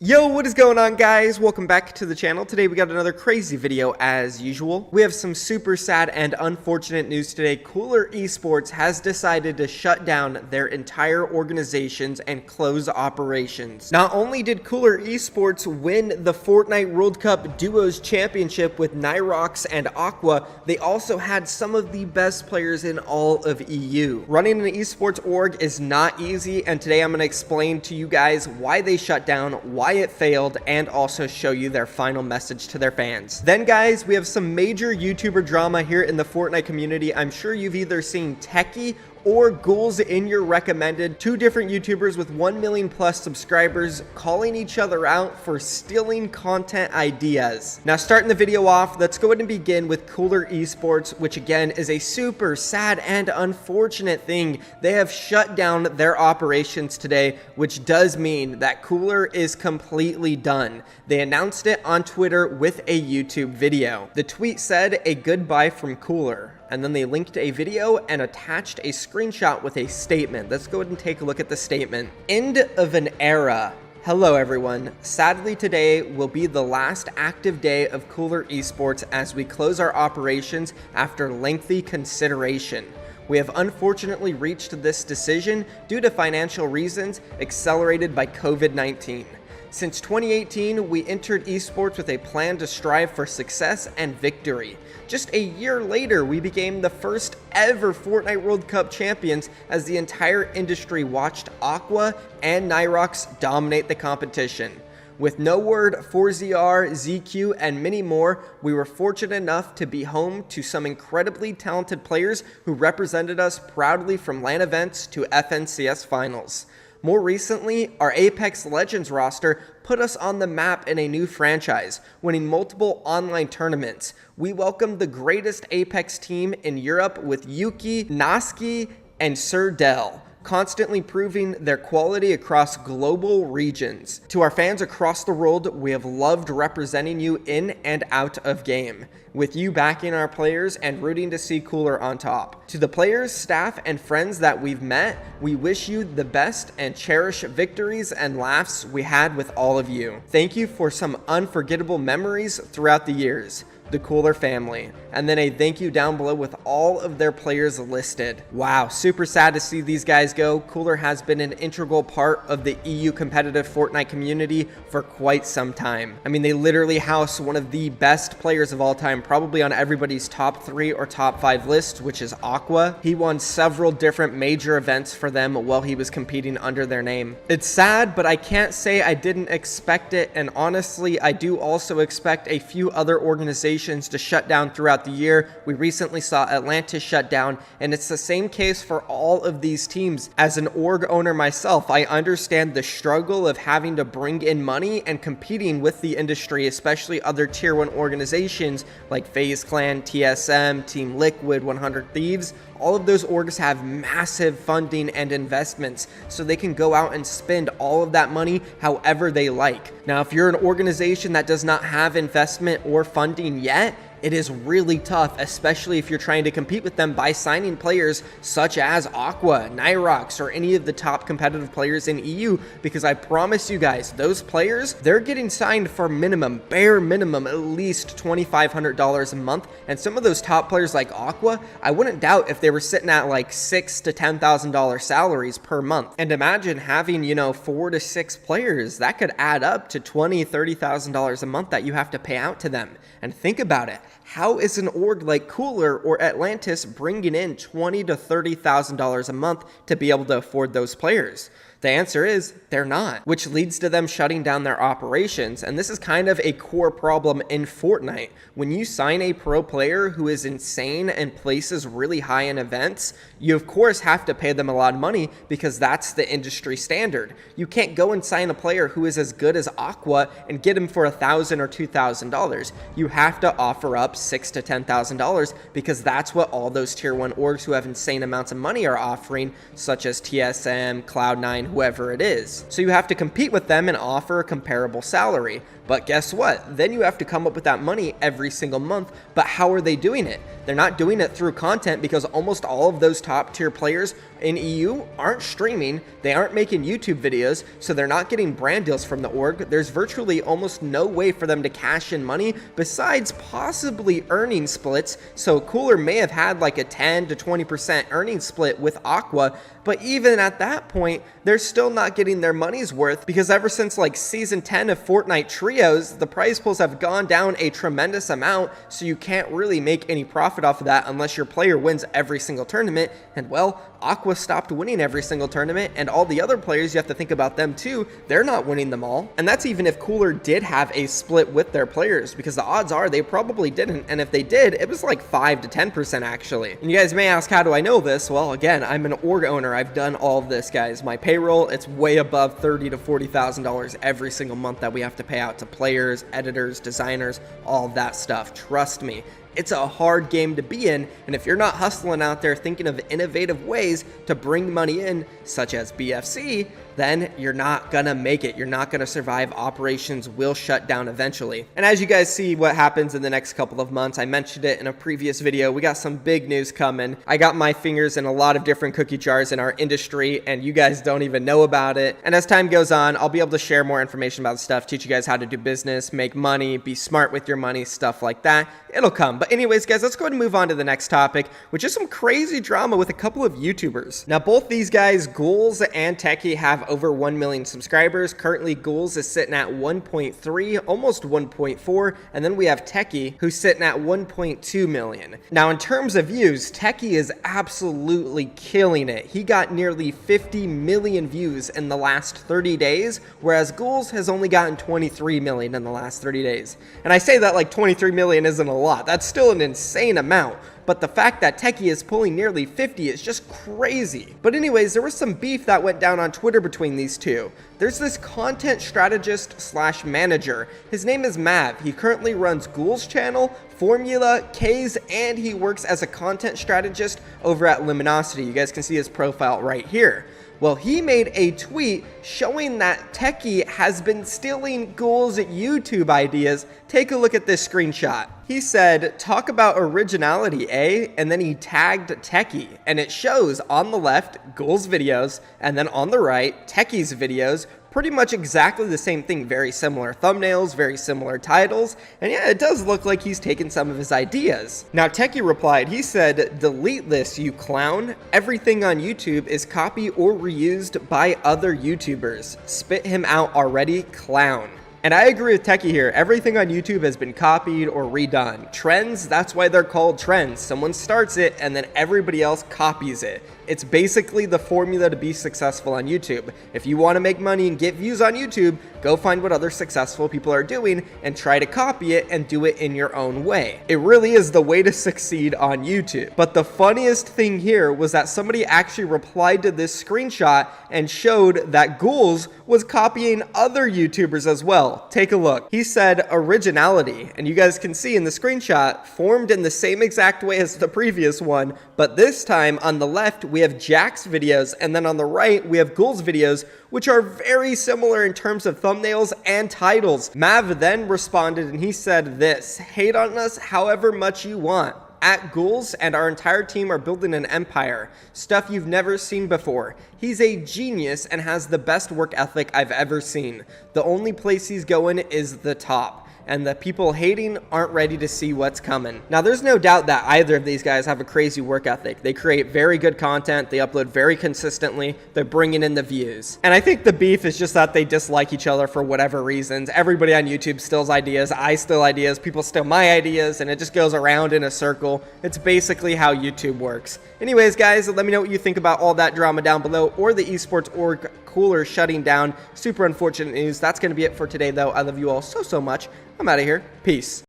Yo, what is going on, guys? Welcome back to the channel. Today we got another crazy video as usual. We have some super sad and unfortunate news today. Cooler Esports has decided to shut down their entire organizations and close operations. Not only did Cooler Esports win the Fortnite World Cup Duos Championship with Nyrox and Aqua, they also had some of the best players in all of EU. Running an esports org is not easy, and today I'm going to explain to you guys why they shut down, why it failed, and also show you their final message to their fans. Then guys, we have some major YouTuber drama here in the Fortnite community. I'm sure you've either seen Techy or Ghoulz in your recommended, two different YouTubers with 1 million plus subscribers calling each other out for stealing content ideas. Now, starting the video off, let's go ahead and begin with Cooler Esports, which again is a super sad and unfortunate thing. They have shut down their operations today, which does mean that Cooler is completely done. They announced it on Twitter with a YouTube video. The tweet said, "A goodbye from Cooler." And then they linked a video and attached a screenshot with a statement. Let's go ahead and take a look at the statement. End of an era. Hello everyone. Sadly, today will be the last active day of Cooler Esports as we close our operations after lengthy consideration. We have unfortunately reached this decision due to financial reasons accelerated by COVID-19. Since 2018, we entered esports with a plan to strive for success and victory. Just a year later, we became the first ever Fortnite World Cup champions as the entire industry watched Aqua and Nyrox dominate the competition. With No Word, 4ZR, ZQ, and many more, we were fortunate enough to be home to some incredibly talented players who represented us proudly from LAN events to FNCS finals. More recently, our Apex Legends roster put us on the map in a new franchise, winning multiple online tournaments. We welcomed the greatest Apex team in Europe with Yuki, Naski, and Sir Del, constantly proving their quality across global regions. To our fans across the world, we have loved representing you in and out of game, with you backing our players and rooting to see Cooler on top. To the players, staff, and friends that we've met, we wish you the best and cherish victories and laughs we had with all of you. Thank you for some unforgettable memories throughout the years. The Cooler family. And then a thank you down below with all of their players listed. Wow, super sad to see these guys go. Cooler has been an integral part of the EU competitive Fortnite community for quite some time. I mean, they literally house one of the best players of all time, probably on everybody's top 3 or top 5 list, which is Aqua. He won several different major events for them while he was competing under their name. It's sad, but I can't say I didn't expect it, and honestly, I do also expect a few other organizations to shut down throughout the year. We recently saw Atlantis shut down, and it's the same case for all of these teams. As an org owner myself, I understand the struggle of having to bring in money and competing with the industry, especially other tier 1 organizations like FaZe Clan, TSM, Team Liquid, 100 Thieves. All of those orgs have massive funding and investments, so they can go out and spend all of that money however they like. Now, if you're an organization that does not have investment or funding yet, it is really tough, especially if you're trying to compete with them by signing players such as Aqua, Nyrox, or any of the top competitive players in EU, because I promise you guys, those players, they're getting signed for bare minimum, at least $2,500 a month. And some of those top players like Aqua, I wouldn't doubt if they were sitting at like $6,000 to $10,000 salaries per month. And imagine having, 4 to 6 players, that could add up to $20,000, $30,000 a month that you have to pay out to them. And think about it. How is an org like Cooler or Atlantis bringing in $20,000 to $30,000 a month to be able to afford those players? The answer is they're not, which leads to them shutting down their operations. And this is kind of a core problem in Fortnite. When you sign a pro player who is insane and places really high in events, you of course have to pay them a lot of money because that's the industry standard. You can't go and sign a player who is as good as Aqua and get him for $1,000 or $2,000. You have to offer up $6,000 to $10,000 because that's what all those tier 1 orgs who have insane amounts of money are offering, such as TSM, Cloud9, whoever it is. So you have to compete with them and offer a comparable salary. But guess what? Then you have to come up with that money every single month. But how are they doing it? They're not doing it through content, because almost all of those top tier players in EU aren't streaming. They aren't making YouTube videos, so they're not getting brand deals from the org. There's virtually almost no way for them to cash in money besides possibly earning splits. So Cooler may have had like a 10 to 20% earning split with Aqua, but even at that point, they're still not getting their money's worth, because ever since like season 10 of Fortnite Trios, the prize pools have gone down a tremendous amount, so you can't really make any profit off of that unless your player wins every single tournament. And well, Aqua stopped winning every single tournament, and all the other players, you have to think about them too, they're not winning them all. And that's even if Cooler did have a split with their players, because the odds are they probably didn't, and if they did, it was like 5 to 10% actually. And you guys may ask, how do I know this? Well, again, I'm an org owner. I've done all of this, guys. My payroll, it's way above $30,000 to $40,000 every single month that we have to pay out to players, editors, designers, all of that stuff. Trust me. It's a hard game to be in, and if you're not hustling out there thinking of innovative ways to bring money in, such as BFC, then you're not gonna make it. You're not gonna survive. Operations will shut down eventually. And as you guys see what happens in the next couple of months, I mentioned it in a previous video, we got some big news coming. I got my fingers in a lot of different cookie jars in our industry, and you guys don't even know about it. And as time goes on, I'll be able to share more information about the stuff, teach you guys how to do business, make money, be smart with your money, stuff like that. It'll come. But anyways, guys, let's go ahead and move on to the next topic, which is some crazy drama with a couple of YouTubers. Now, both these guys, Ghoulz and Techy, have over 1 million subscribers. Currently, Ghoulz is sitting at 1.3, almost 1.4, and then we have Techy, who's sitting at 1.2 million. Now, in terms of views, Techy is absolutely killing it. He got nearly 50 million views in the last 30 days, whereas Ghoulz has only gotten 23 million in the last 30 days. And I say that like 23 million isn't a lot. That's still an insane amount. But the fact that Techy is pulling nearly 50 is just crazy. But anyways, there was some beef that went down on Twitter between these two. There's this content strategist slash manager. His name is Mav. He currently runs Ghoulz channel, Formula, K's, and he works as a content strategist over at Luminosity. You guys can see his profile right here. Well, he made a tweet showing that Techy has been stealing Ghoulz YouTube ideas. Take a look at this screenshot. He said, "Talk about originality, eh?" And then he tagged Techy, and it shows on the left Ghoulz videos, and then on the right Techy's videos. Pretty much exactly the same thing, very similar thumbnails, very similar titles, and yeah, it does look like he's taken some of his ideas. Now, Techy replied, he said, "Delete this, you clown. Everything on YouTube is copied or reused by other YouTubers. Spit him out already, clown." And I agree with Techy here. Everything on YouTube has been copied or redone. Trends, that's why they're called trends. Someone starts it and then everybody else copies it. It's basically the formula to be successful on YouTube. If you want to make money and get views on YouTube, go find what other successful people are doing and try to copy it and do it in your own way. It really is the way to succeed on YouTube. But the funniest thing here was that somebody actually replied to this screenshot and showed that Ghoulz was copying other YouTubers as well. Take a look. He said originality, and you guys can see in the screenshot, formed in the same exact way as the previous one, but this time on the left we have Jack's videos, and then on the right we have Ghoulz videos, which are very similar in terms of thumbnails and titles. Mav then responded and he said this: "Hate on us however much you want. At Ghoulz and our entire team are building an empire. Stuff you've never seen before. He's a genius and has the best work ethic I've ever seen. The only place he's going is the top. And the people hating aren't ready to see what's coming." Now, there's no doubt that either of these guys have a crazy work ethic. They create very good content. They upload very consistently. They're bringing in the views. And I think the beef is just that they dislike each other for whatever reasons. Everybody on YouTube steals ideas. I steal ideas. People steal my ideas. And it just goes around in a circle. It's basically how YouTube works. Anyways, guys, let me know what you think about all that drama down below, or the esports org Cooler shutting down. Super unfortunate news. That's going to be it for today, though. I love you all so much. I'm out of here. Peace.